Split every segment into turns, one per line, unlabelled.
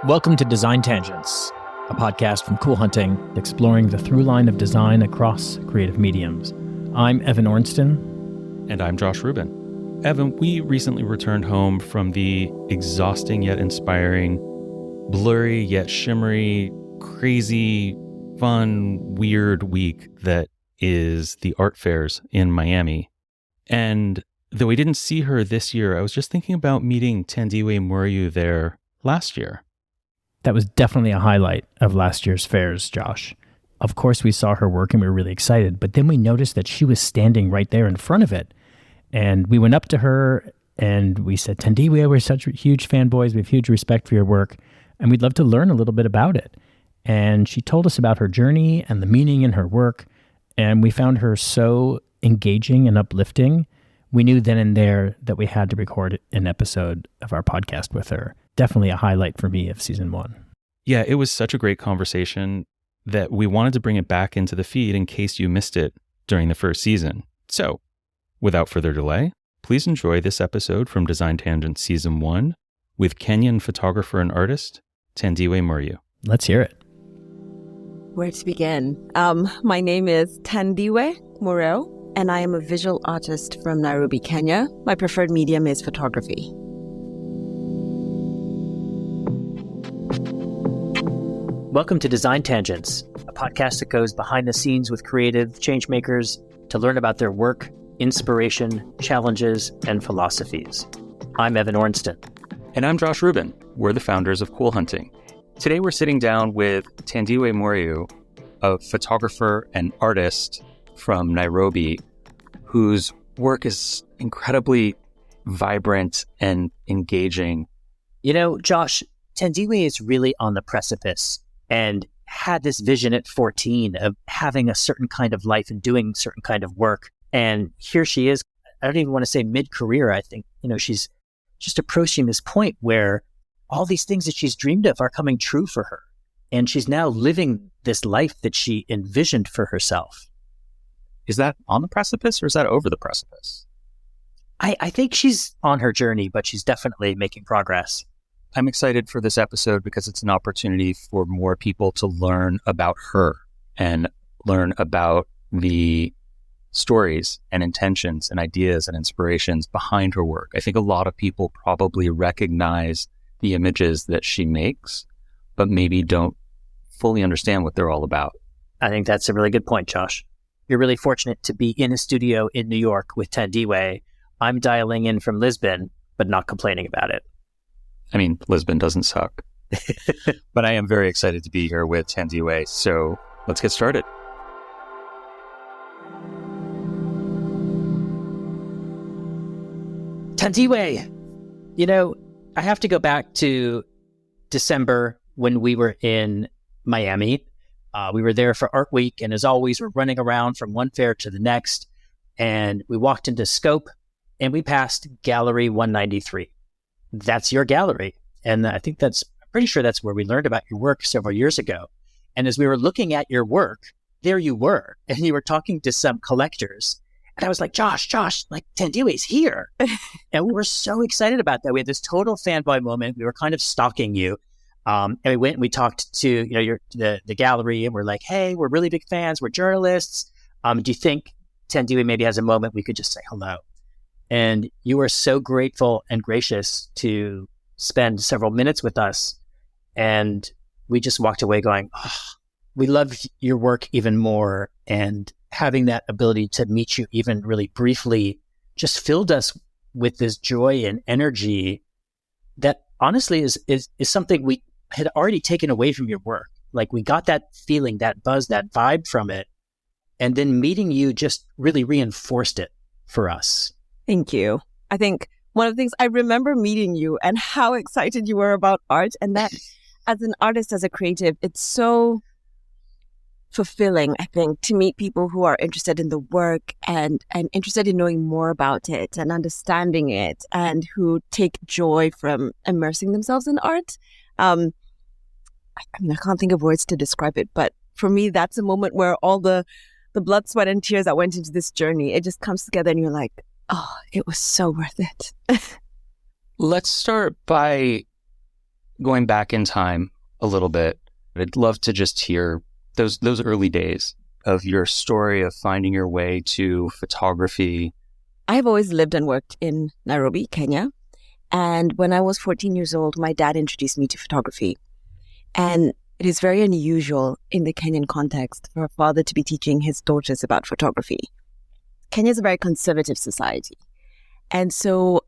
Welcome to Design Tangents, a podcast from Cool Hunting exploring the through line of design across creative mediums. I'm Evan Ornston.
And I'm Josh Rubin. Evan, we recently returned home from the exhausting yet inspiring, blurry yet shimmery, crazy, fun, weird week that is the art fairs in Miami. And though we didn't see her this year, I was just thinking about meeting Thandiwe Muriu there last year.
That was definitely a highlight of last year's fairs, Josh. Of course, we saw her work and we were really excited, but then we noticed that she was standing right there in front of it. And we went up to her and we said, Thandiwe, we're such huge fanboys. We have huge respect for your work, and we'd love to learn a little bit about it. And she told us about her journey and the meaning in her work, and we found her so engaging and uplifting. We knew then and there that we had to record an episode of our podcast with her. Definitely a highlight for me of season 1.
Yeah, it was such a great conversation that we wanted to bring it back into the feed in case you missed it during the first season. So, without further delay, please enjoy this episode from Design Tangents Season 1 with Kenyan photographer and artist, Thandiwe Muriu.
Let's hear it.
Where to begin? My name is Thandiwe Muriu, and I am a visual artist from Nairobi, Kenya. My preferred medium is photography.
Welcome to Design Tangents, a podcast that goes behind the scenes with creative changemakers to learn about their work, inspiration, challenges, and philosophies. I'm Evan Ornston.
And I'm Josh Rubin. We're the founders of Cool Hunting. Today we're sitting down with Thandiwe Muriu, a photographer and artist from Nairobi, whose work is incredibly vibrant and engaging.
You know, Josh, Thandiwe is really on the precipice and had this vision at 14 of having a certain kind of life and doing certain kind of work. And here she is, I don't even want to say mid-career, I think. You know, she's just approaching this point where all these things that she's dreamed of are coming true for her. And she's now living this life that she envisioned for herself.
Is that on the precipice or is that over the precipice?
I think she's on her journey, but she's definitely making progress.
I'm excited for this episode because it's an opportunity for more people to learn about her and learn about the stories and intentions and ideas and inspirations behind her work. I think a lot of people probably recognize the images that she makes, but maybe don't fully understand what they're all about.
I think that's a really good point, Josh. You're really fortunate to be in a studio in New York with Thandiwe. I'm dialing in from Lisbon, but not complaining about it.
I mean, Lisbon doesn't suck. But I am very excited to be here with Thandiwe, so let's get started.
Thandiwe, you know, I have to go back to December when we were in Miami. We were there for Art Week, and as always, we're running around from one fair to the next, and we walked into Scope, and we passed Gallery 193. That's your gallery. And I'm pretty sure that's where we learned about your work several years ago. And as we were looking at your work, there you were, and you were talking to some collectors. And I was like, Josh, like Thandiwe's here. And we were so excited about that. We had this total fanboy moment. We were kind of stalking you. And we went and we talked to, you know, the gallery, and we're like, hey, we're really big fans. We're journalists. Do you think Thandiwe maybe has a moment we could just say hello? And you were so grateful and gracious to spend several minutes with us. And we just walked away going, oh, we love your work even more. And having that ability to meet you even really briefly just filled us with this joy and energy that honestly is something we had already taken away from your work. Like, we got that feeling, that buzz, that vibe from it. And then meeting you just really reinforced it for us.
Thank you. I think one of the things, I remember meeting you and how excited you were about art, and that as an artist, as a creative, it's so fulfilling, I think, to meet people who are interested in the work and interested in knowing more about it and understanding it, and who take joy from immersing themselves in art. I mean, I can't think of words to describe it, but for me, that's a moment where all the blood, sweat, and tears that went into this journey, it just comes together and you're like, oh, it was so worth it.
Let's start by
going back in time a little bit, I'd love to just hear those early days of your story of finding your way to photography.
I've always lived and worked in Nairobi, Kenya. And when I was 14 years old, my dad introduced me to photography. And it is very unusual in the Kenyan context for a father to be teaching his daughters about photography. Kenya is a very conservative society. And so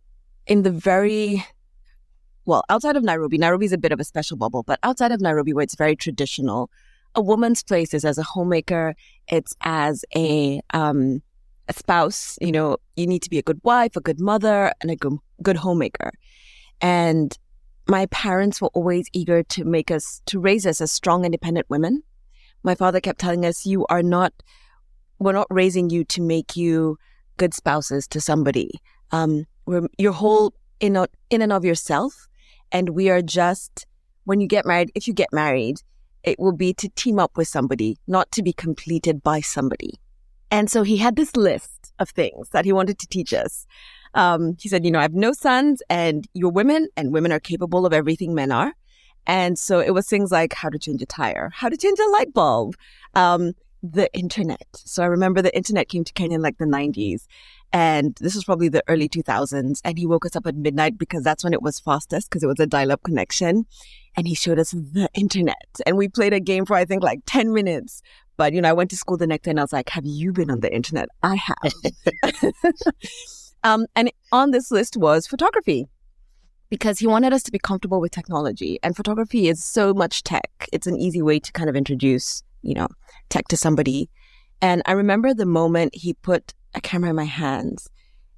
outside of Nairobi is a bit of a special bubble, but outside of Nairobi, where it's very traditional, a woman's place is as a homemaker, it's as a spouse. You need to be a good wife, a good mother, and a good homemaker. And my parents were always eager to raise us as strong, independent women. My father kept telling us, we're not raising you to make you good spouses to somebody. You're whole in and of yourself. And we are just, when you get married, if you get married, it will be to team up with somebody, not to be completed by somebody. And so he had this list of things that he wanted to teach us. He said, I have no sons and you're women and women are capable of everything men are. And so it was things like how to change a tire, how to change a light bulb, the internet. So I remember the internet came to Kenya in like the 90s. And this was probably the early 2000s. And he woke us up at midnight because that's when it was fastest, because it was a dial-up connection. And he showed us the internet. And we played a game for, I think, like 10 minutes. But, I went to school the next day and I was like, have you been on the internet? I have. And on this list was photography, because he wanted us to be comfortable with technology. And photography is so much tech. It's an easy way to kind of introduce, tech to somebody. And I remember the moment he put a camera in my hands,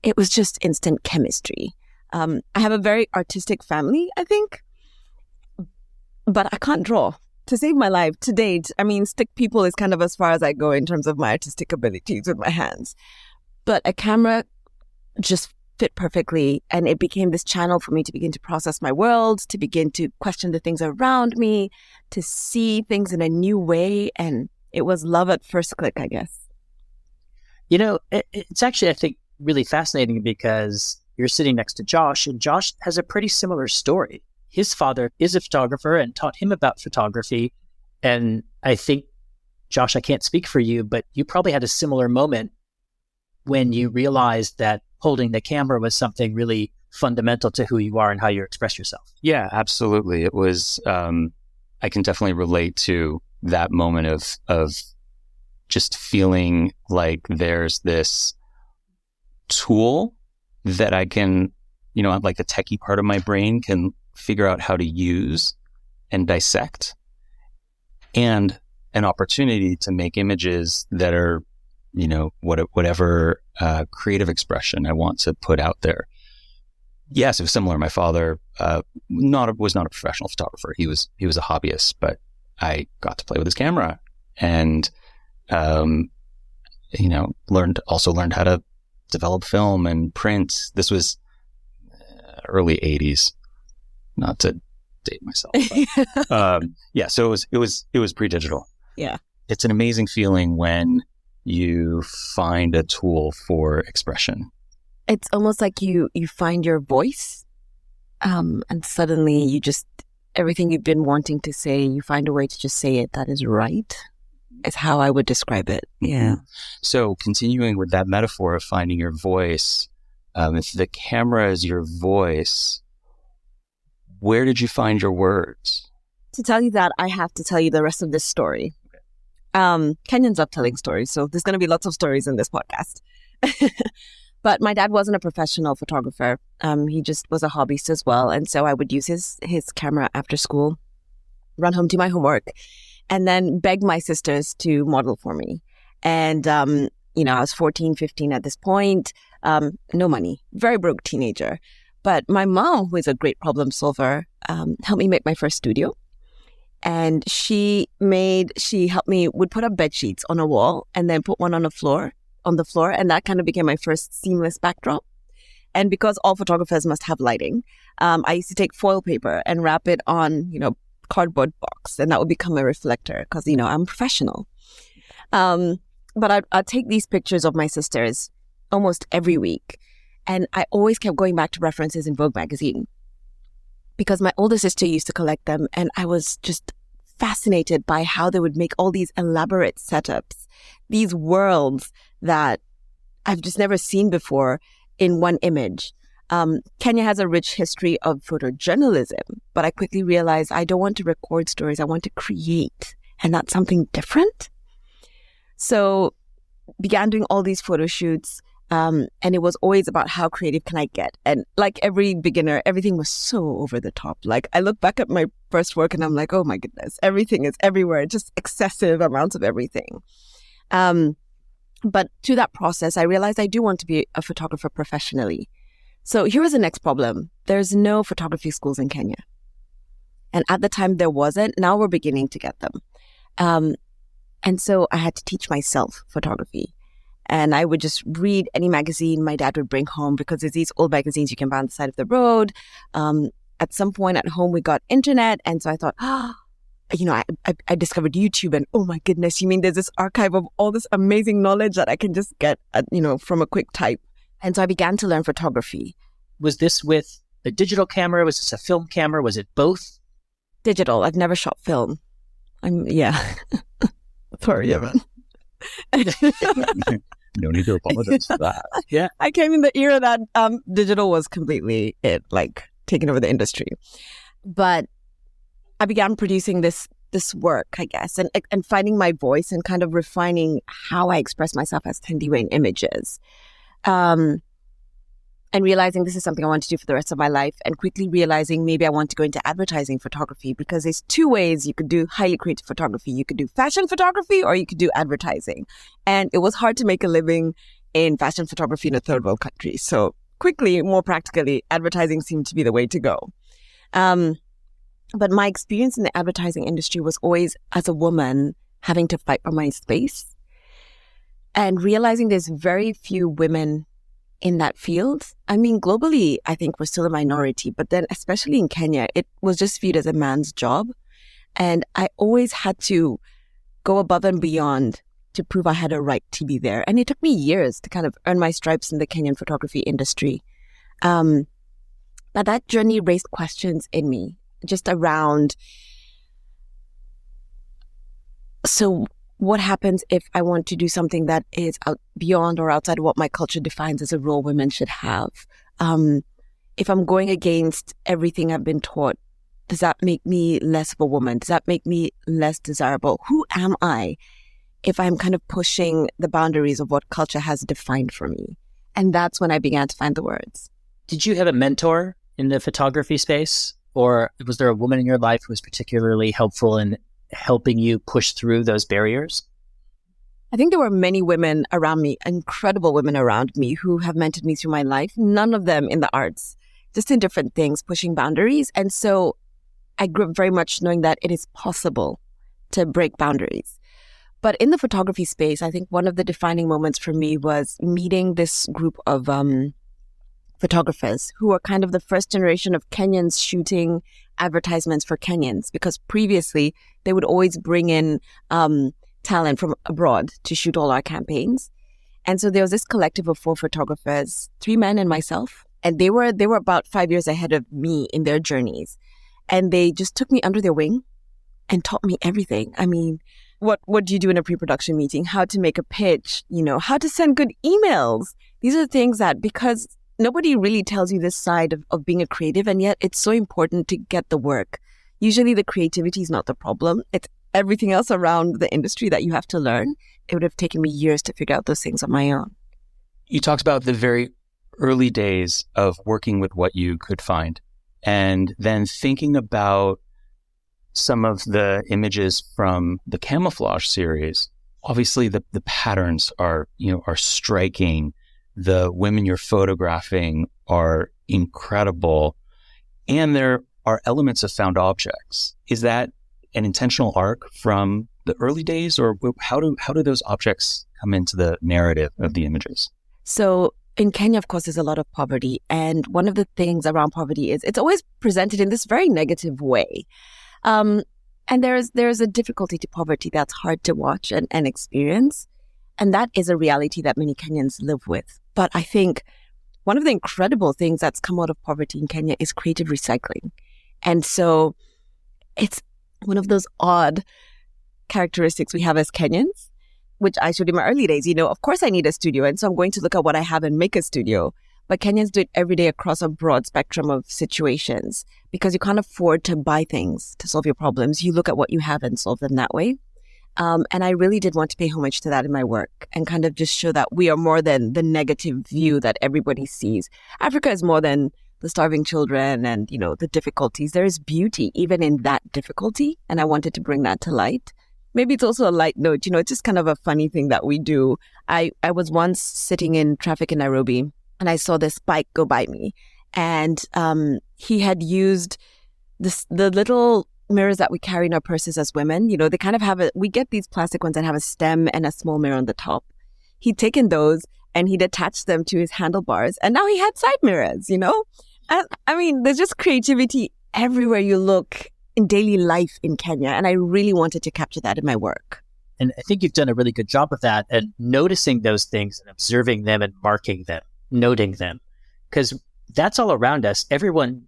it was just instant chemistry. I have a very artistic family, I think, but I can't draw. To save my life, to date, stick people is kind of as far as I go in terms of my artistic abilities with my hands. But a camera just fit perfectly, and it became this channel for me to begin to process my world, to begin to question the things around me, to see things in a new way, and it was love at first click, I guess.
It's actually, I think, really fascinating because you're sitting next to Josh, and Josh has a pretty similar story. His father is a photographer and taught him about photography. And I think, Josh, I can't speak for you, but you probably had a similar moment when you realized that holding the camera was something really fundamental to who you are and how you express yourself.
Yeah, absolutely. It was, I can definitely relate to that moment of just feeling like there's this tool that I can, like the techie part of my brain can figure out how to use and dissect, and an opportunity to make images that are, whatever creative expression I want to put out there. Yes, it was similar. My father was not a professional photographer. He was a hobbyist, but I got to play with his camera and learned how to develop film and print. This was early 80s, not to date myself. But, so it was pre-digital.
Yeah.
It's an amazing feeling when you find a tool for expression.
It's almost like you find your voice, and suddenly you just, everything you've been wanting to say, you find a way to just say it that is right, is how I would describe it. Yeah.
So continuing with that metaphor of finding your voice, if the camera is your voice, where did you find your words?
To tell you that, I have to tell you the rest of this story. Kenyans love telling stories, so there's going to be lots of stories in this podcast. But my dad wasn't a professional photographer. He just was a hobbyist as well. And so I would use his camera after school, run home, do my homework, and then beg my sisters to model for me. And, I was 14, 15 at this point, no money, very broke teenager. But my mom, who is a great problem solver, helped me make my first studio. And she helped me, would put up bed sheets on a wall and then put one on the floor. And that kind of became my first seamless backdrop. And because all photographers must have lighting, I used to take foil paper and wrap it on, cardboard box. And that would become a reflector because, I'm professional. But I'd take these pictures of my sisters almost every week. And I always kept going back to references in Vogue magazine. because my older sister used to collect them, and I was just fascinated by how they would make all these elaborate setups, these worlds that I've just never seen before in one image. Kenya has a rich history of photojournalism, but I quickly realized I don't want to record stories. I want to create, and that's something different. So began doing all these photo shoots, and it was always about how creative can I get. And like every beginner, everything was so over the top. Like I look back at my first work and I'm like, oh my goodness, everything is everywhere, just excessive amounts of everything. But through that process, I realized I do want to be a photographer professionally. So here was the next problem. There's no photography schools in Kenya. And at the time there wasn't. Now we're beginning to get them. And so I had to teach myself photography. And I would just read any magazine my dad would bring home, because there's these old magazines you can buy on the side of the road. At some point at home, we got internet. And so I thought, I discovered YouTube, and oh my goodness, you mean there's this archive of all this amazing knowledge that I can just get, from a quick type. And so I began to learn photography.
Was this with a digital camera? Was this a film camera? Was it both?
Digital. I've never shot film. Sorry, Evan.
No need to apologize for that.
Yeah.
I came in the era that digital was completely taking over the industry. But I began producing this work, I guess, and finding my voice and kind of refining how I express myself as Thandiwe in images. And realizing this is something I want to do for the rest of my life, and quickly realizing maybe I want to go into advertising photography, because there's two ways you could do highly creative photography. You could do fashion photography, or you could do advertising. And it was hard to make a living in fashion photography in a third world country. So quickly, more practically, advertising seemed to be the way to go. But my experience in the advertising industry was always as a woman having to fight for my space, and realizing there's very few women in that field. I mean, globally, I think we're still a minority, but then especially in Kenya, it was just viewed as a man's job. And I always had to go above and beyond to prove I had a right to be there. And it took me years to kind of earn my stripes in the Kenyan photography industry. But that journey raised questions in me just around, so what happens if I want to do something that is out beyond or outside of what my culture defines as a role women should have? If I'm going against everything I've been taught, does that make me less of a woman? Does that make me less desirable? Who am I if I'm kind of pushing the boundaries of what culture has defined for me? And that's when I began to find the words.
Did you have a mentor in the photography space? Or was there a woman in your life who was particularly helpful in helping you push through those barriers?
I think there were many women around me, incredible women around me, who have mentored me through my life. None of them in the arts, just in different things, pushing boundaries. And so I grew up very much knowing that it is possible to break boundaries. But in the photography space, I think one of the defining moments for me was meeting this group of photographers who are kind of the first generation of Kenyans shooting advertisements for Kenyans, because previously they would always bring in talent from abroad to shoot all our campaigns. And so there was this collective of 4 photographers, 3 men and myself, and they were about 5 years ahead of me in their journeys. And they just took me under their wing and taught me everything. I mean, what do you do in a pre-production meeting? How to make a pitch, how to send good emails. These are things that, because nobody really tells you this side of being a creative, and yet it's so important to get the work. Usually the creativity is not the problem. It's everything else around the industry that you have to learn. It would have taken me years to figure out those things on my own.
You talked about the very early days of working with what you could find, and then thinking about some of the images from the Camouflage series. Obviously, the patterns are striking. The women you're photographing are incredible, and there are elements of found objects. Is that an intentional arc from the early days, or how do those objects come into the narrative of the images?
So in Kenya, of course, there's a lot of poverty, and one of the things around poverty is it's always presented in this very negative way. And there's a difficulty to poverty that's hard to watch and experience. And that is a reality that many Kenyans live with. But I think one of the incredible things that's come out of poverty in Kenya is creative recycling. And so it's one of those odd characteristics we have as Kenyans, which I showed in my early days. Of course I need a studio. And so I'm going to look at what I have and make a studio. But Kenyans do it every day across a broad spectrum of situations because you can't afford to buy things to solve your problems. You look at what you have and solve them that way. And I really did want to pay homage to that in my work and kind of just show that we are more than the negative view that everybody sees. Africa is more than the starving children and, the difficulties. There is beauty even in that difficulty. And I wanted to bring that to light. Maybe it's also a light note. It's just kind of a funny thing that we do. I was once sitting in traffic in Nairobi and I saw this bike go by me. And he had used the little mirrors that we carry in our purses as women. They kind of we get these plastic ones that have a stem and a small mirror on the top. He'd taken those and he'd attached them to his handlebars. And now he had side mirrors, I mean, there's just creativity everywhere you look in daily life in Kenya. And I really wanted to capture that in my work.
And I think you've done a really good job of that and noticing those things and observing them and marking them, noting them, because that's all around us. Everyone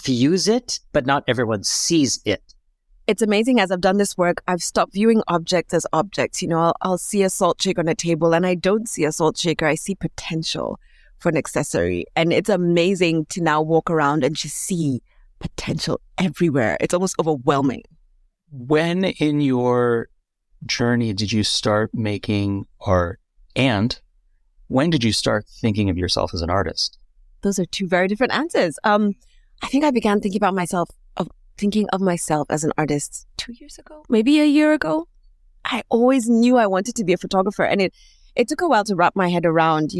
views it, but not everyone sees it.
It's amazing. As I've done this work, I've stopped viewing objects as objects. I'll see a salt shaker on a table and I don't see a salt shaker. I see potential for an accessory. And it's amazing to now walk around and just see potential everywhere. It's almost overwhelming.
When in your journey did you start making art? And when did you start thinking of yourself as an artist?
Those are two very different answers. I think I began thinking of myself as an artist 2 years ago, maybe a year ago. I always knew I wanted to be a photographer. And it took a while to wrap my head around,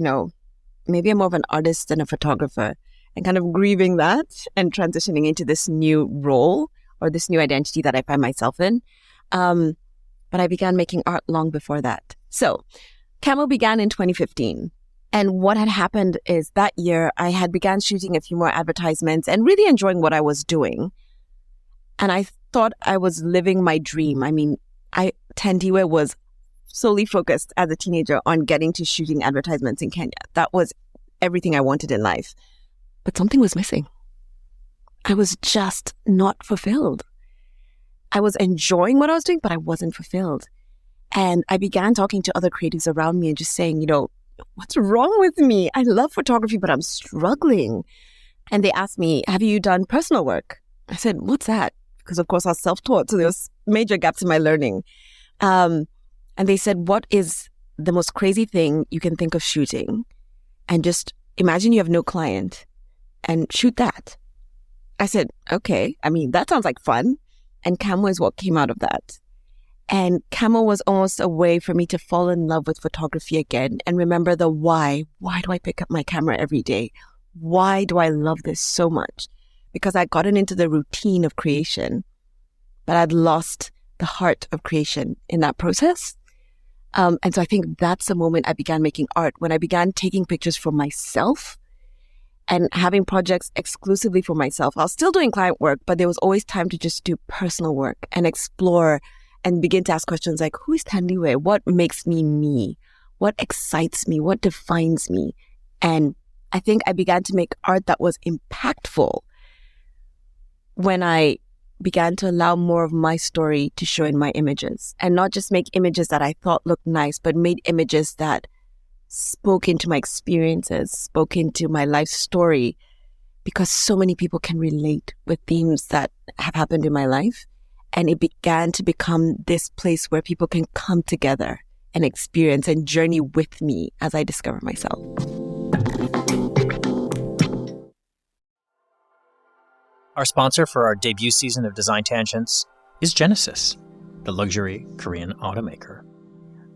maybe I'm more of an artist than a photographer, and kind of grieving that and transitioning into this new role or this new identity that I find myself in. But I began making art long before that. So Camo began in 2015. And what had happened is that year I had began shooting a few more advertisements and really enjoying what I was doing. And I thought I was living my dream. I mean, Thandiwe was solely focused as a teenager on getting to shooting advertisements in Kenya. That was everything I wanted in life. But something was missing. I was just not fulfilled. I was enjoying what I was doing, but I wasn't fulfilled. And I began talking to other creatives around me and just saying, what's wrong with me? I love photography, but I'm struggling. And they asked me, have you done personal work? I said, what's that? Because of course I was self-taught. So there was major gaps in my learning. And they said, what is the most crazy thing you can think of shooting? And just imagine you have no client and shoot that. I said, okay. I mean, that sounds like fun. And Camo is what came out of that. And Camo was almost a way for me to fall in love with photography again and remember the why. Why do I pick up my camera every day? Why do I love this so much? Because I'd gotten into the routine of creation, but I'd lost the heart of creation in that process. And so I think that's the moment I began making art, when I began taking pictures for myself and having projects exclusively for myself. I was still doing client work, but there was always time to just do personal work and explore and begin to ask questions like, who is Thandiwe? What makes me me? What excites me? What defines me? And I think I began to make art that was impactful when I began to allow more of my story to show in my images, and not just make images that I thought looked nice, but made images that spoke into my experiences, spoke into my life story, because so many people can relate with themes that have happened in my life. And it began to become this place where people can come together and experience and journey with me as I discover myself.
Our sponsor for our debut season of Design Tangents is Genesis, the luxury Korean automaker.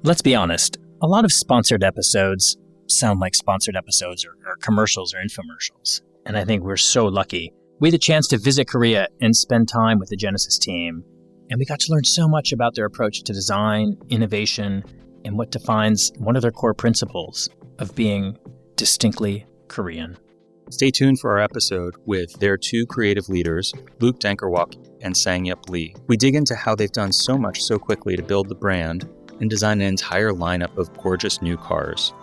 Let's be honest, a lot of sponsored episodes sound like sponsored episodes or commercials or infomercials. And I think we're so lucky. We had the chance to visit Korea and spend time with the Genesis team. And we got to learn so much about their approach to design, innovation, and what defines one of their core principles of being distinctly Korean.
Stay tuned for our episode with their two creative leaders, Luke Dankerwalk and Sangyup Lee. We dig into how they've done so much so quickly to build the brand and design an entire lineup of gorgeous new cars.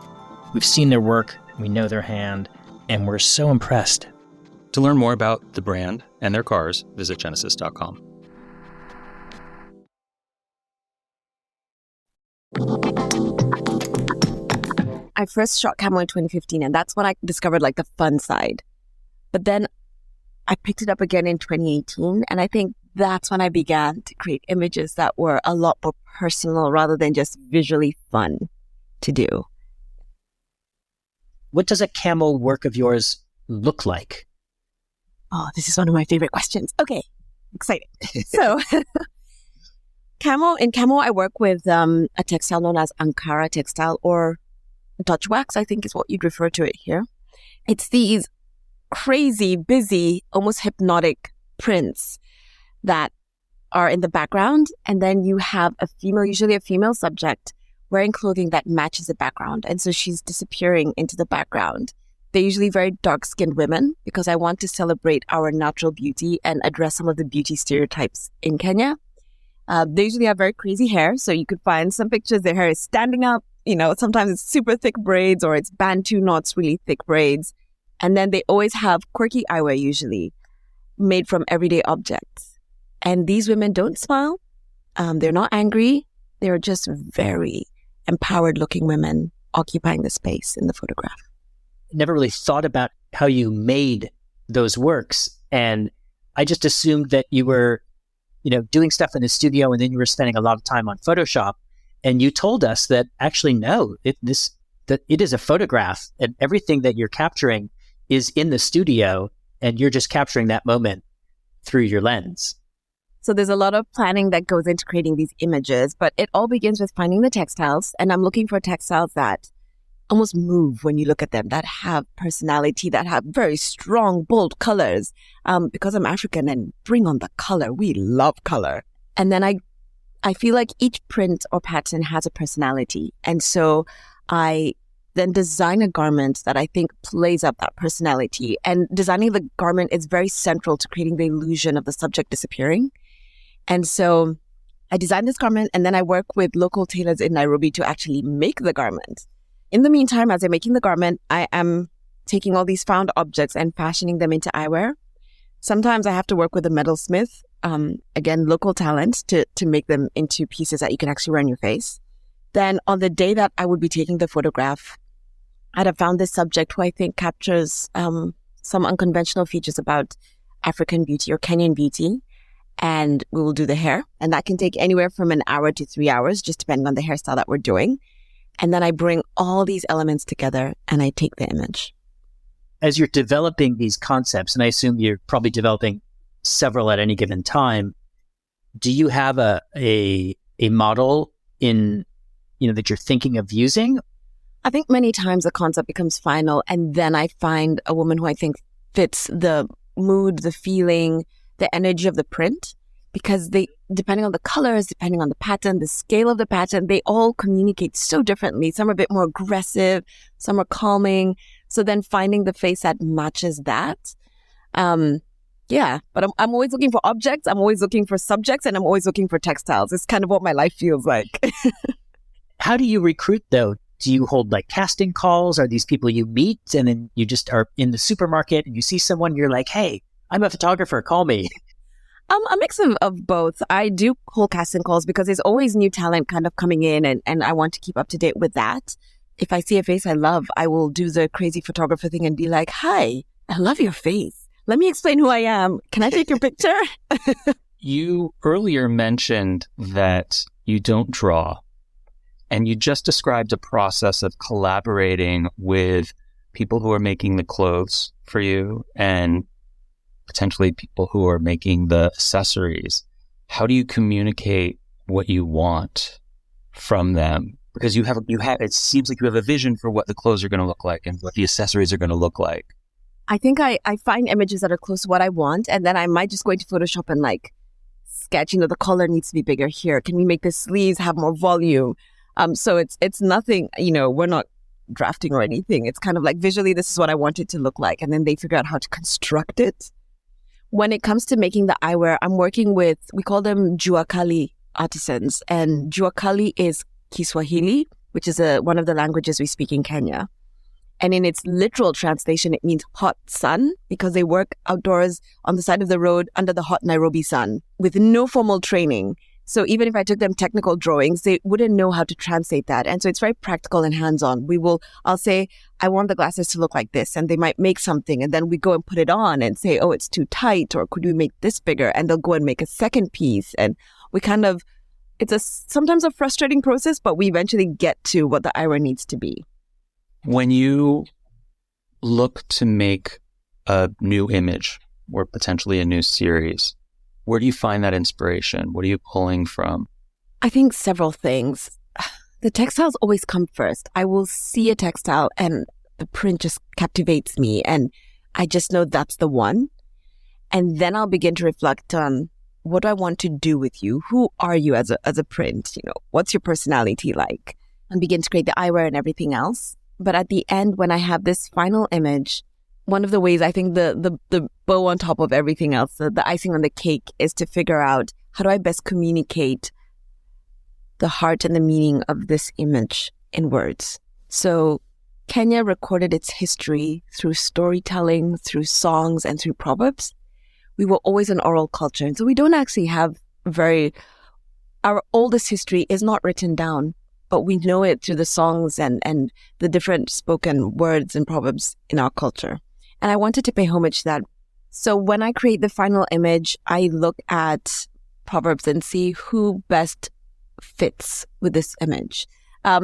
We've seen their work, we know their hand, and we're so impressed.
To learn more about the brand and their cars, visit genesis.com.
I first shot camo in 2015, and that's when I discovered like the fun side. But then I picked it up again in 2018, and I think that's when I began to create images that were a lot more personal rather than just visually fun to do.
What does a camo work of yours look like?
Oh, this is one of my favorite questions. Okay, excited. So, in camo, I work with a textile known as Encore textile, or Dutch wax, I think is what you'd refer to it here. It's these crazy, busy, almost hypnotic prints that are in the background. And then you have a female, usually a female subject, wearing clothing that matches the background. And so she's disappearing into the background. They're usually very dark-skinned women because I want to celebrate our natural beauty and address some of the beauty stereotypes in Kenya. They usually have very crazy hair. So you could find some pictures, their hair is standing up. You know, sometimes it's super thick braids or it's Bantu knots, really thick braids. And then they always have quirky eyewear, usually made from everyday objects. And these women don't smile. They're not angry. They're just very empowered looking women occupying the space in the photograph.
Never really thought about how you made those works. And I just assumed that you were, doing stuff in the studio and then you were spending a lot of time on Photoshop. And you told us that actually, no, it is a photograph and everything that you're capturing is in the studio and you're just capturing that moment through your lens.
So there's a lot of planning that goes into creating these images, but it all begins with finding the textiles. And I'm looking for textiles that almost move when you look at them, that have personality, that have very strong, bold colors. Because I'm African and bring on the color. We love color. And then I feel like each print or pattern has a personality. And so I then design a garment that I think plays up that personality. And designing the garment is very central to creating the illusion of the subject disappearing. And so I designed this garment and then I work with local tailors in Nairobi to actually make the garment. In the meantime, as I'm making the garment, I am taking all these found objects and fashioning them into eyewear. Sometimes I have to work with a metalsmith, again, local talent, to make them into pieces that you can actually wear on your face. Then on the day that I would be taking the photograph, I'd have found this subject who I think captures some unconventional features about African beauty or Kenyan beauty. And we will do the hair. And that can take anywhere from an hour to 3 hours, just depending on the hairstyle that we're doing. And then I bring all these elements together and I take the image.
As you're developing these concepts, and I assume you're probably developing several at any given time, do you have a model in, that you're thinking of using?
I think many times the concept becomes final and then I find a woman who I think fits the mood, the feeling, the energy of the print, because they, depending on the colors, depending on the pattern, the scale of the pattern, they all communicate so differently. Some are a bit more aggressive, some are calming. So then finding the face that matches that. But I'm always looking for objects, I'm always looking for subjects, and I'm always looking for textiles. It's kind of what my life feels like.
How do you recruit though? Do you hold like casting calls? Are these people you meet and then you just are in the supermarket and you see someone, you're like, hey, I'm a photographer, call me?
A mix of both. I do hold casting calls because there's always new talent kind of coming in and I want to keep up to date with that. If I see a face I love, I will do the crazy photographer thing and be like, hi, I love your face. Let me explain who I am. Can I take your picture?
You earlier mentioned that you don't draw, and you just described a process of collaborating with people who are making the clothes for you and potentially people who are making the accessories. How do you communicate what you want from them? Because you have, it seems like you have a vision for what the clothes are going to look like and what the accessories are going to look like.
I think I find images that are close to what I want, and then I might just go into Photoshop and like sketch, the color needs to be bigger here. Can we make the sleeves have more volume? So it's nothing, we're not drafting or anything. It's kind of like visually, this is what I want it to look like. And then they figure out how to construct it. When it comes to making the eyewear, I'm working with, we call them Juakali artisans. And Juakali is Kiswahili, which is one of the languages we speak in Kenya. And in its literal translation, it means hot sun because they work outdoors on the side of the road under the hot Nairobi sun with no formal training. So even if I took them technical drawings, they wouldn't know how to translate that. And so it's very practical and hands-on. I'll say, I want the glasses to look like this. And they might make something. And then we go and put it on and say, oh, it's too tight. Or could we make this bigger? And they'll go and make a second piece. And we it's sometimes a frustrating process, but we eventually get to what the eyewear needs to be.
When you look to make a new image or potentially a new series, where do you find that inspiration? What are you pulling from?
I think several things. The textiles always come first. I will see a textile and the print just captivates me and I just know that's the one. And then I'll begin to reflect on what do I want to do with you? Who are you as a print? What's your personality like? And begin to create the eyewear and everything else. But at the end, when I have this final image, one of the ways I think the bow on top of everything else, the icing on the cake, is to figure out how do I best communicate the heart and the meaning of this image in words. So Kenya recorded its history through storytelling, through songs, and through proverbs. We were always an oral culture. And so we don't actually have our oldest history is not written down, but we know it through the songs and the different spoken words and proverbs in our culture. And I wanted to pay homage to that. So when I create the final image, I look at proverbs and see who best fits with this image.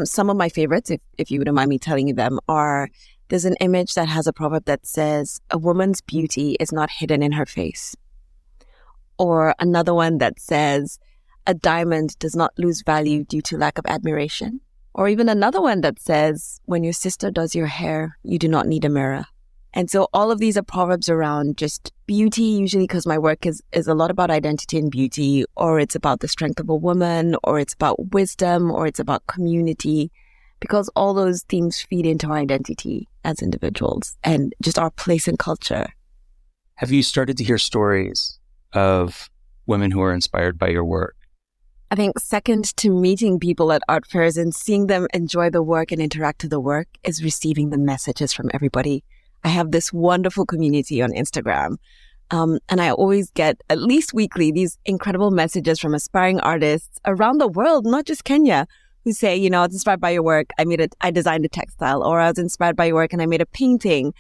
Some of my favorites, if you wouldn't mind me telling you them, are there's an image that has a proverb that says, a woman's beauty is not hidden in her face. Or another one that says, a diamond does not lose value due to lack of admiration. Or even another one that says, when your sister does your hair, you do not need a mirror. And so all of these are proverbs around just beauty, usually because my work is a lot about identity and beauty, or it's about the strength of a woman, or it's about wisdom, or it's about community, because all those themes feed into our identity as individuals and just our place in culture.
Have you started to hear stories of women who are inspired by your work?
I think second to meeting people at art fairs and seeing them enjoy the work and interact with the work is receiving the messages from everybody. I have this wonderful community on Instagram, and I always get, at least weekly, these incredible messages from aspiring artists around the world, not just Kenya, who say, I was inspired by your work. I designed a textile, or I was inspired by your work and I made a painting.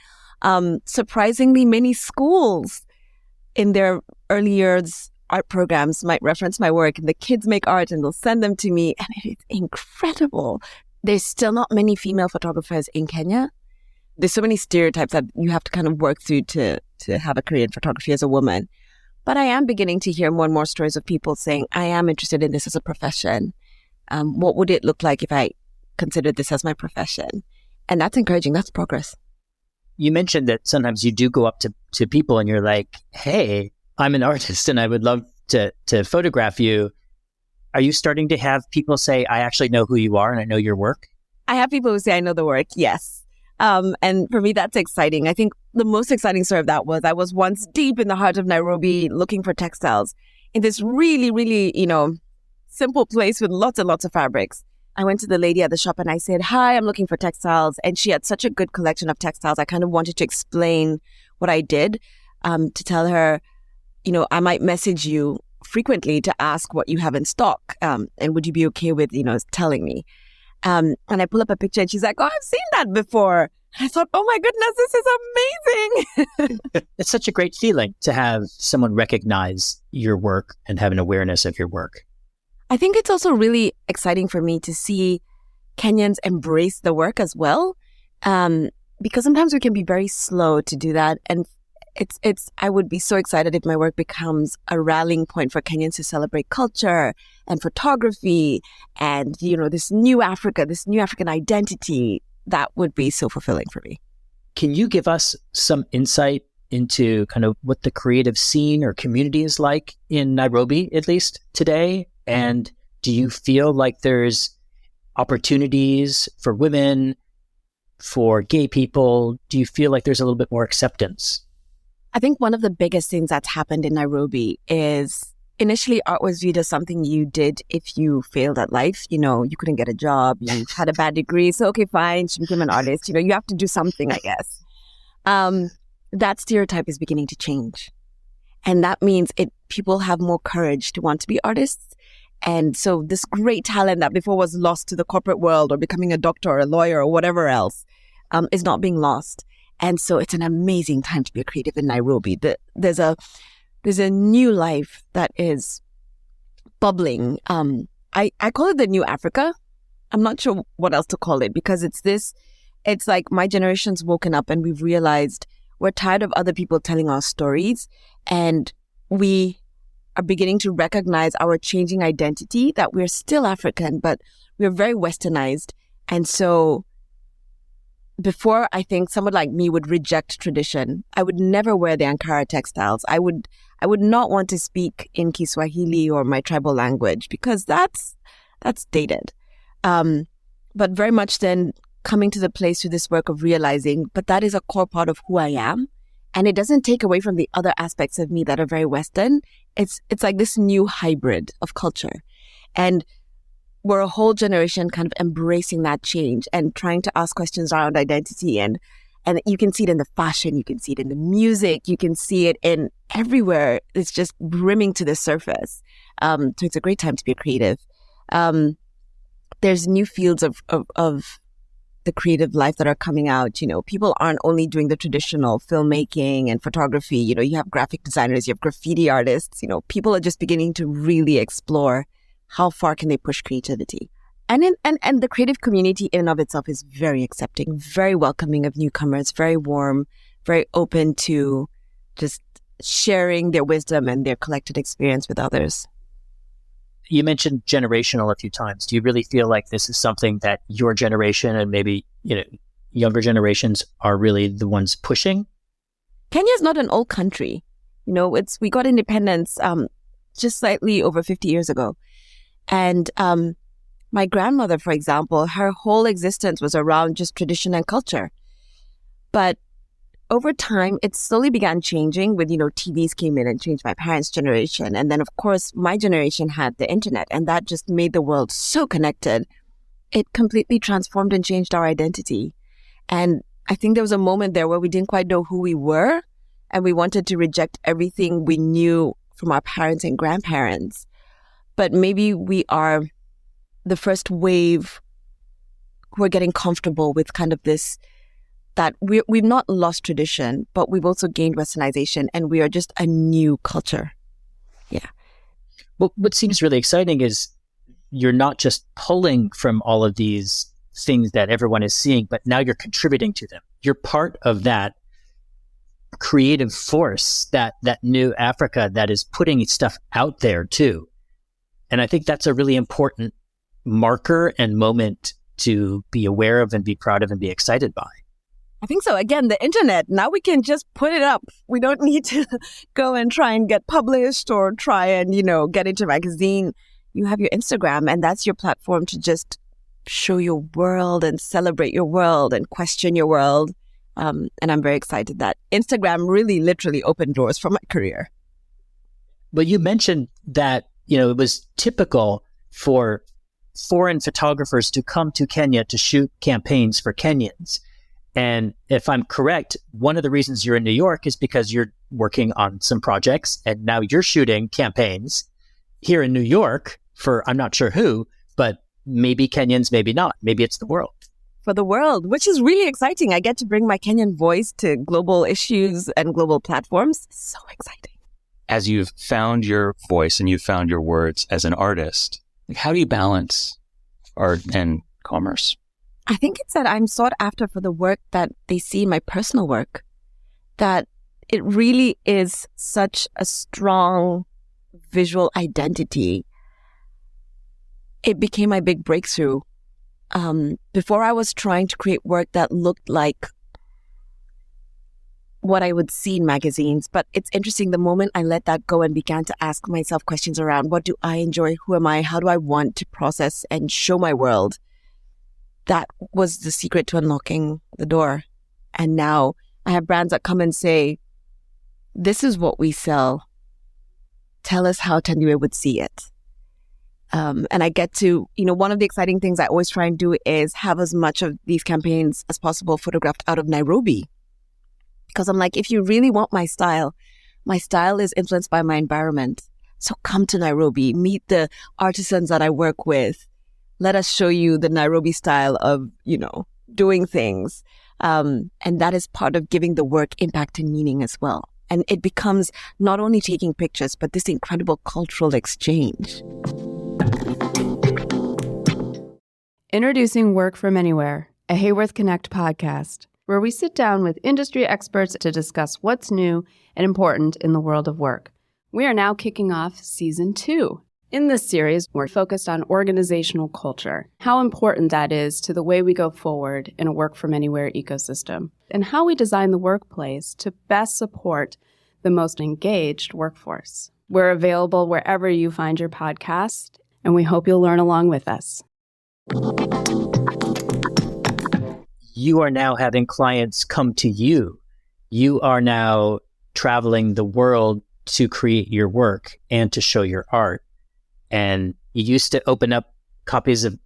Surprisingly, many schools in their early years art programs might reference my work, and the kids make art and they'll send them to me, and it's incredible. There's still not many female photographers in Kenya. There's so many stereotypes that you have to kind of work through to have a career in photography as a woman. But I am beginning to hear more and more stories of people saying, I am interested in this as a profession. What would it look like if I considered this as my profession? And that's encouraging. That's progress.
You mentioned that sometimes you do go up to people and you're like, hey, I'm an artist and I would love to photograph you. Are you starting to have people say, I actually know who you are and I know your work?
I have people who say I know the work, yes. And for me, that's exciting. I think the most exciting story of that was I was once deep in the heart of Nairobi looking for textiles in this really, really, simple place with lots and lots of fabrics. I went to the lady at the shop and I said, hi, I'm looking for textiles. And she had such a good collection of textiles. I kind of wanted to explain what I did, to tell her, I might message you frequently to ask what you have in stock. And would you be okay with, telling me? And I pull up a picture and she's like, oh, I've seen that before. And I thought, oh my goodness, this is amazing.
It's such a great feeling to have someone recognize your work and have an awareness of your work.
I think it's also really exciting for me to see Kenyans embrace the work as well. Because sometimes we can be very slow to do that. And I would be so excited if my work becomes a rallying point for Kenyans to celebrate culture and photography and, this new Africa, this new African identity. That would be so fulfilling for me.
Can you give us some insight into kind of what the creative scene or community is like in Nairobi, at least today? And do you feel like there's opportunities for women, for gay people? Do you feel like there's a little bit more acceptance?
I think one of the biggest things that's happened in Nairobi is initially art was viewed as something you did if you failed at life. You know, you couldn't get a job, you had a bad degree, so okay, fine, you became an artist. You know, you have to do something, I guess. That stereotype is beginning to change. And that means people have more courage to want to be artists. And so this great talent that before was lost to the corporate world or becoming a doctor or a lawyer or whatever else is not being lost. And so it's an amazing time to be a creative in Nairobi. There's a new life that is bubbling. I call it the new Africa. I'm not sure what else to call it, because it's like my generation's woken up and we've realized we're tired of other people telling our stories, and we are beginning to recognize our changing identity, that we're still African, but we're very westernized. And so before, I think someone like me would reject tradition. I would never wear the Ankara textiles. I would not want to speak in Kiswahili or my tribal language, because that's dated. But very much then coming to the place through this work of realizing, but that is a core part of who I am. And it doesn't take away from the other aspects of me that are very Western. It's like this new hybrid of culture. And we're a whole generation kind of embracing that change and trying to ask questions around identity. And you can see it in the fashion, you can see it in the music, you can see it in everywhere. It's just brimming to the surface. So it's a great time to be a creative. There's new fields of the creative life that are coming out. You know, people aren't only doing the traditional filmmaking and photography. You know, you have graphic designers, you have graffiti artists. You know, people are just beginning to really explore how far can they push creativity. And the creative community in and of itself is very accepting, very welcoming of newcomers, very warm, very open to just sharing their wisdom and their collected experience with others.
You mentioned generational a few times. Do you really feel like this is something that your generation and maybe, younger generations are really the ones pushing?
Kenya is not an old country. You know, we got independence just slightly over 50 years ago. And my grandmother, for example, her whole existence was around just tradition and culture. But over time, it slowly began changing with, TVs came in and changed my parents' generation. And then, of course, my generation had the internet, and that just made the world so connected. It completely transformed and changed our identity. And I think there was a moment there where we didn't quite know who we were, and we wanted to reject everything we knew from our parents and grandparents. But maybe we are the first wave who are getting comfortable with kind of this, that we've not lost tradition, but we've also gained westernization, and we are just a new culture. Yeah.
Well, what seems really exciting is you're not just pulling from all of these things that everyone is seeing, but now you're contributing to them. You're part of that creative force, that new Africa that is putting stuff out there too. And I think that's a really important marker and moment to be aware of and be proud of and be excited by.
I think so. Again, the internet, now we can just put it up. We don't need to go and try and get published or try and, get into a magazine. You have your Instagram, and that's your platform to just show your world and celebrate your world and question your world. And I'm very excited that Instagram really literally opened doors for my career.
But you mentioned that, it was typical for foreign photographers to come to Kenya to shoot campaigns for Kenyans. And if I'm correct, one of the reasons you're in New York is because you're working on some projects, and now you're shooting campaigns here in New York for, I'm not sure who, but maybe Kenyans, maybe not. Maybe it's the world.
For the world, which is really exciting. I get to bring my Kenyan voice to global issues and global platforms. So exciting.
As you've found your voice and you've found your words as an artist, how do you balance art and commerce?
I think it's that I'm sought after for the work that they see in my personal work, that it really is such a strong visual identity. It became my big breakthrough. Before, I was trying to create work that looked like what I would see in magazines. But it's interesting, the moment I let that go and began to ask myself questions around what do I enjoy, who am I, how do I want to process and show my world, that was the secret to unlocking the door. And now I have brands that come and say, this is what we sell tell us how Thandiwe would see it. And I get to, one of the exciting things I always try and do is have as much of these campaigns as possible photographed out of Nairobi. Because I'm like, if you really want my style is influenced by my environment. So come to Nairobi, meet the artisans that I work with. Let us show you the Nairobi style of, doing things. And that is part of giving the work impact and meaning as well. And it becomes not only taking pictures, but this incredible cultural exchange.
Introducing Work From Anywhere, a Hayworth Connect podcast, where we sit down with industry experts to discuss what's new and important in the world of work. We are now kicking off Season 2. In this series, we're focused on organizational culture, how important that is to the way we go forward in a Work From Anywhere ecosystem, and how we design the workplace to best support the most engaged workforce. We're available wherever you find your podcast, and we hope you'll learn along with us.
You are now having clients come to you. You are now traveling the world to create your work and to show your art. And you used to open up copies of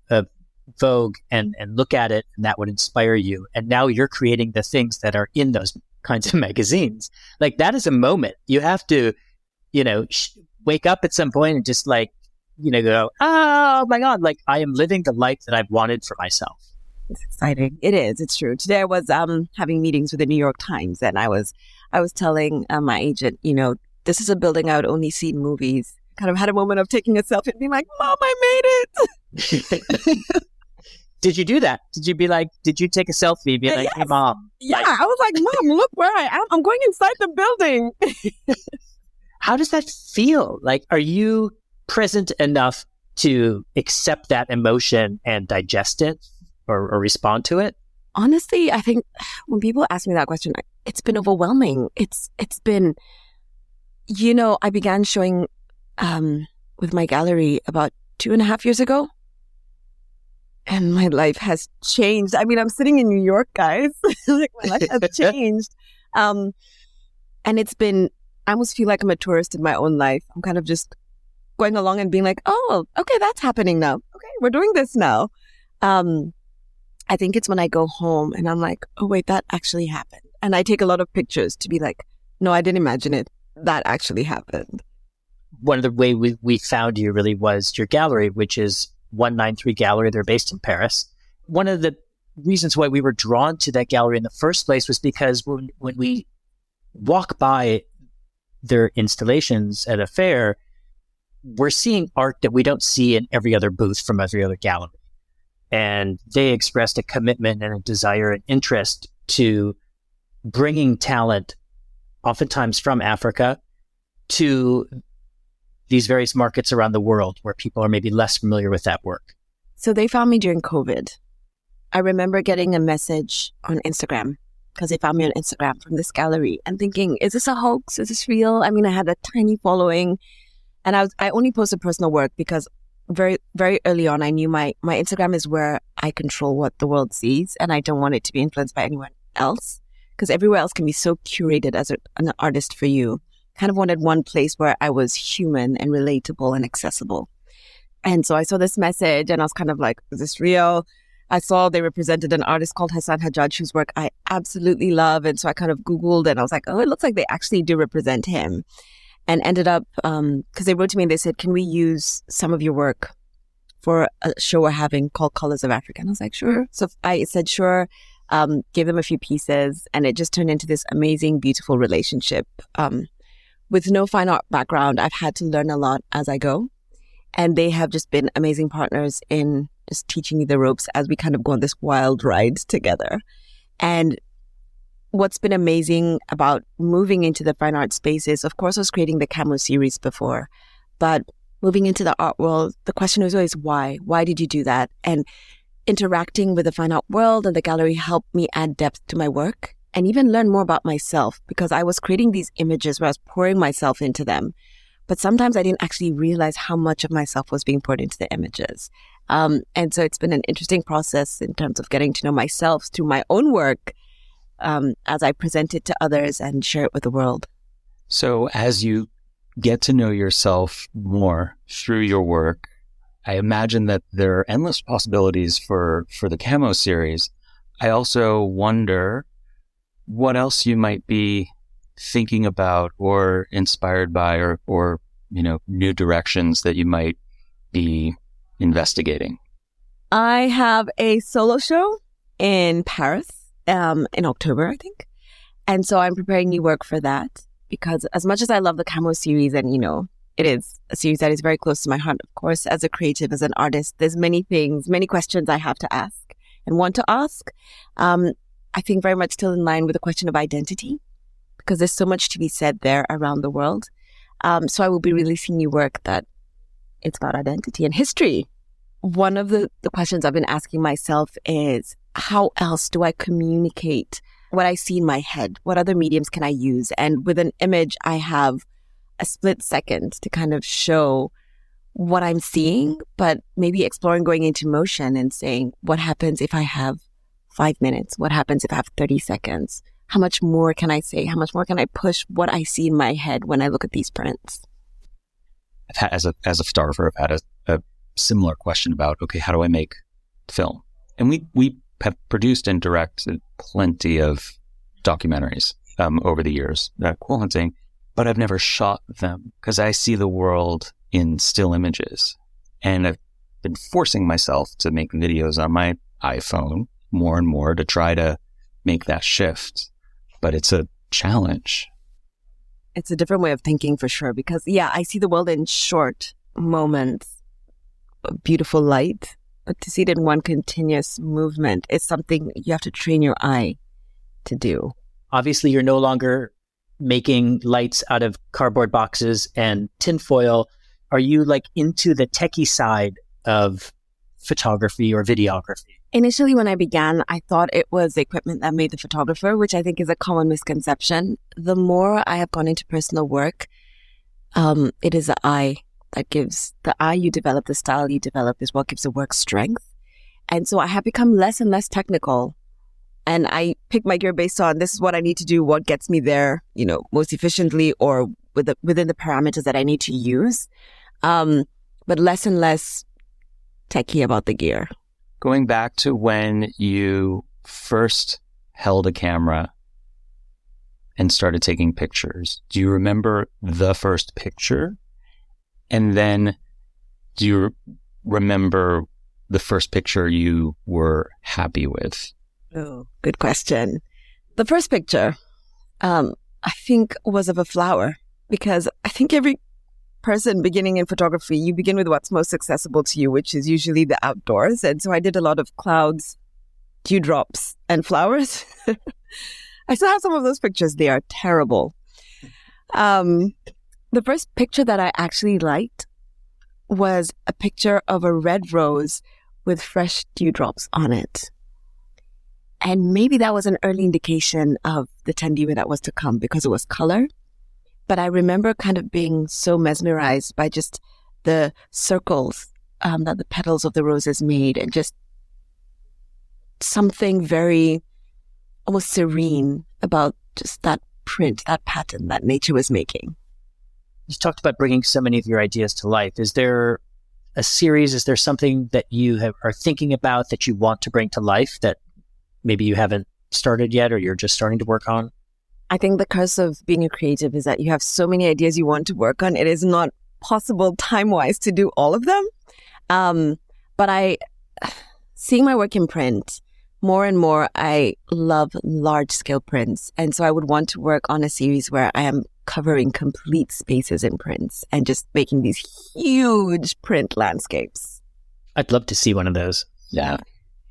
Vogue and look at it, and that would inspire you. And now you're creating the things that are in those kinds of magazines. Like, that is a moment. You have to, wake up at some point and just go, oh my God, like, I am living the life that I've wanted for myself.
It's exciting. It is. It's true. Today I was having meetings with the New York Times, and I was telling my agent, this is a building I would only see in movies. Kind of had a moment of taking a selfie and being like, Mom, I made it.
Did you do that? Did you take a selfie and be like,
yes.
Hey, Mom?
Yeah, I was like, Mom, look where I am. I'm going inside the building.
How does that feel? Like, are you present enough to accept that emotion and digest it or respond to it?
Honestly, I think when people ask me that question, it's been overwhelming. It's been, I began showing with my gallery about 2.5 years ago. And my life has changed. I mean, I'm sitting in New York, guys. Like, my life has changed. And it's been, I almost feel like I'm a tourist in my own life. I'm kind of just going along and being like, oh, okay, that's happening now. Okay, we're doing this now. I think it's when I go home and I'm like, oh, wait, that actually happened. And I take a lot of pictures to be like, no, I didn't imagine it. That actually happened.
One of the ways we found you really was your gallery, which is 193 Gallery. They're based in Paris. One of the reasons why we were drawn to that gallery in the first place was because when we walk by their installations at a fair, we're seeing art that we don't see in every other booth from every other gallery. And they expressed a commitment and a desire and interest to bringing talent, oftentimes from Africa, to these various markets around the world where people are maybe less familiar with that work.
So they found me during COVID. I remember getting a message on Instagram, because they found me on Instagram from this gallery, and thinking, is this a hoax? Is this real? I mean, I had a tiny following, and I only posted personal work because very, very early on, I knew my Instagram is where I control what the world sees, and I don't want it to be influenced by anyone else, because everywhere else can be so curated as an artist for you. Kind of wanted one place where I was human and relatable and accessible. And so I saw this message and I was kind of like, is this real? I saw they represented an artist called Hassan Hajjaj, whose work I absolutely love. And so I kind of Googled and I was like, oh, it looks like they actually do represent him. And ended up, because they wrote to me and they said, can we use some of your work for a show we're having called Colors of Africa? And I was like, sure. So I said, sure. Gave them a few pieces, and it just turned into this amazing, beautiful relationship. With no fine art background, I've had to learn a lot as I go. And they have just been amazing partners in just teaching me the ropes as we kind of go on this wild ride together. And what's been amazing about moving into the fine art space is, of course, I was creating the Camo series before, but moving into the art world, the question was always why? Why did you do that? And interacting with the fine art world and the gallery helped me add depth to my work and even learn more about myself, because I was creating these images where I was pouring myself into them. But sometimes I didn't actually realize how much of myself was being poured into the images. And so it's been an interesting process in terms of getting to know myself through my own work as I present it to others and share it with the world.
So as you get to know yourself more through your work, I imagine that there are endless possibilities for the Camo series. I also wonder what else you might be thinking about or inspired by, or new directions that you might be investigating.
I have a solo show in Paris in October, I think. And so I'm preparing new work for that, because as much as I love the Camo series, and, it is a series that is very close to my heart, of course, as a creative, as an artist, there's many questions I have to ask and want to ask. I think very much still in line with the question of identity, because there's so much to be said there around the world. So I will be releasing new work that it's about identity and history. One of the questions I've been asking myself is, how else do I communicate what I see in my head? What other mediums can I use? And with an image, I have a split second to kind of show what I'm seeing, but maybe exploring going into motion and saying, what happens if I have 5 minutes? What happens if I have 30 seconds? How much more can I say? How much more can I push what I see in my head when I look at these prints?
As a photographer, I've had a similar question about, okay, how do I make film? And we have produced and directed plenty of documentaries over the years, Cool Hunting, but I've never shot them because I see the world in still images. And I've been forcing myself to make videos on my iPhone more and more to try to make that shift. But it's a challenge.
It's a different way of thinking for sure, because I see the world in short moments of beautiful light, but to see it in one continuous movement is something you have to train your eye to do.
Obviously, you're no longer making lights out of cardboard boxes and tinfoil. Are you into the techie side of photography or videography?
Initially, when I began, I thought it was the equipment that made the photographer, which I think is a common misconception. The more I have gone into personal work, it is the eye that gives the eye you develop, the style you develop is what gives the work strength. And so I have become less and less technical. And I pick my gear based on, this is what I need to do, what gets me there, most efficiently, or within the parameters that I need to use. But less and less techie about the gear.
Going back to when you first held a camera and started taking pictures, do you remember the first picture? And then do you remember the first picture you were happy with?
Oh, good question. The first picture, I think, was of a flower, because I think every person beginning in photography, you begin with what's most accessible to you, which is usually the outdoors. And so I did a lot of clouds, dewdrops, and flowers. I still have some of those pictures. They are terrible. The first picture that I actually liked was a picture of a red rose with fresh dewdrops on it. And maybe that was an early indication of the Thandiwe that was to come, because it was color. But I remember kind of being so mesmerized by just the circles that the petals of the roses made, and just something very almost serene about just that print, that pattern that nature was making.
You talked about bringing so many of your ideas to life. Is there a series? Is there something that you are thinking about that you want to bring to life that maybe you haven't started yet, or you're just starting to work on?
I think the curse of being a creative is that you have so many ideas you want to work on. It is not possible time-wise to do all of them. But seeing my work in print, more and more, I love large-scale prints. And so I would want to work on a series where I am covering complete spaces in prints and just making these huge print landscapes.
I'd love to see one of those.
Yeah.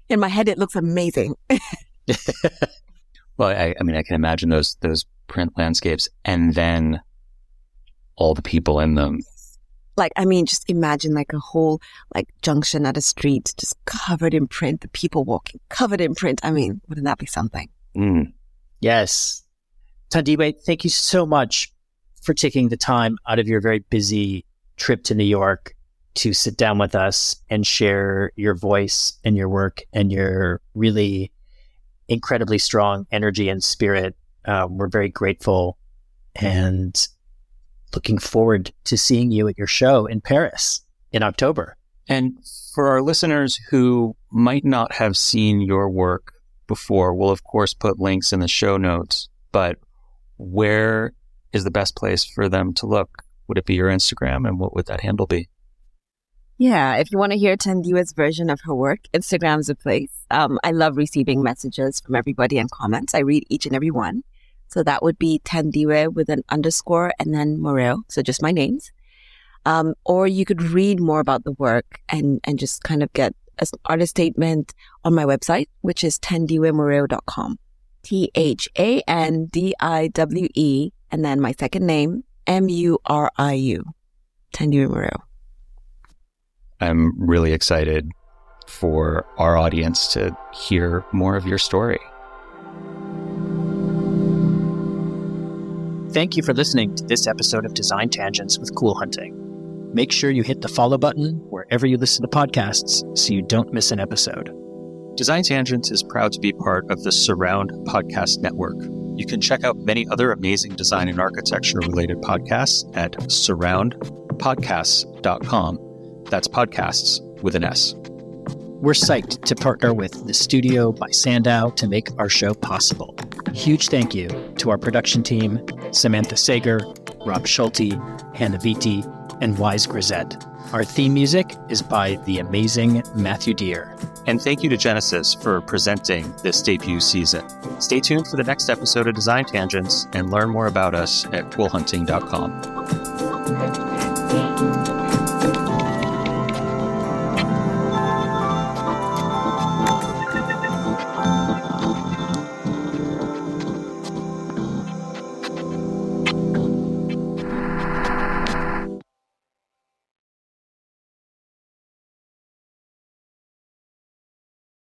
In my head, it looks amazing.
Well, I mean, I can imagine those print landscapes and then all the people in them.
Just imagine a whole junction at a street just covered in print, the people walking covered in print. I mean, wouldn't that be something?
Mm.
Yes. Thandiwe, thank you so much for taking the time out of your very busy trip to New York to sit down with us and share your voice and your work and your really incredibly strong energy and spirit. We're very grateful, and looking forward to seeing you at your show in Paris in October.
And for our listeners who might not have seen your work before, we'll of course put links in the show notes, but where is the best place for them to look? Would it be your Instagram, and what would that handle be?
Yeah, if you want to hear Thandiwe's version of her work, Instagram's a place. I love receiving messages from everybody and comments. I read each and every one. So that would be Thandiwe with an underscore and then Muriu. So just my names. Or you could read more about the work and just kind of get an artist statement on my website, which is thandiwemuriu.com. THANDIWE and then my second name, MURIU. Thandiwe Muriu.
I'm really excited for our audience to hear more of your story.
Thank you for listening to this episode of Design Tangents with Cool Hunting. Make sure you hit the follow button wherever you listen to podcasts so you don't miss an episode.
Design Tangents is proud to be part of the Surround Podcast Network. You can check out many other amazing design and architecture-related podcasts at surroundpodcasts.com. That's podcasts with an S.
We're psyched to partner with the studio by SANDOW to make our show possible. Huge thank you to our production team, Samantha Sager, Rob Schulte, Hannah Vitti, and Wise Grisette. Our theme music is by the amazing Matthew Deere.
And thank you to Genesis for presenting this debut season. Stay tuned for the next episode of Design Tangents and learn more about us at coolhunting.com.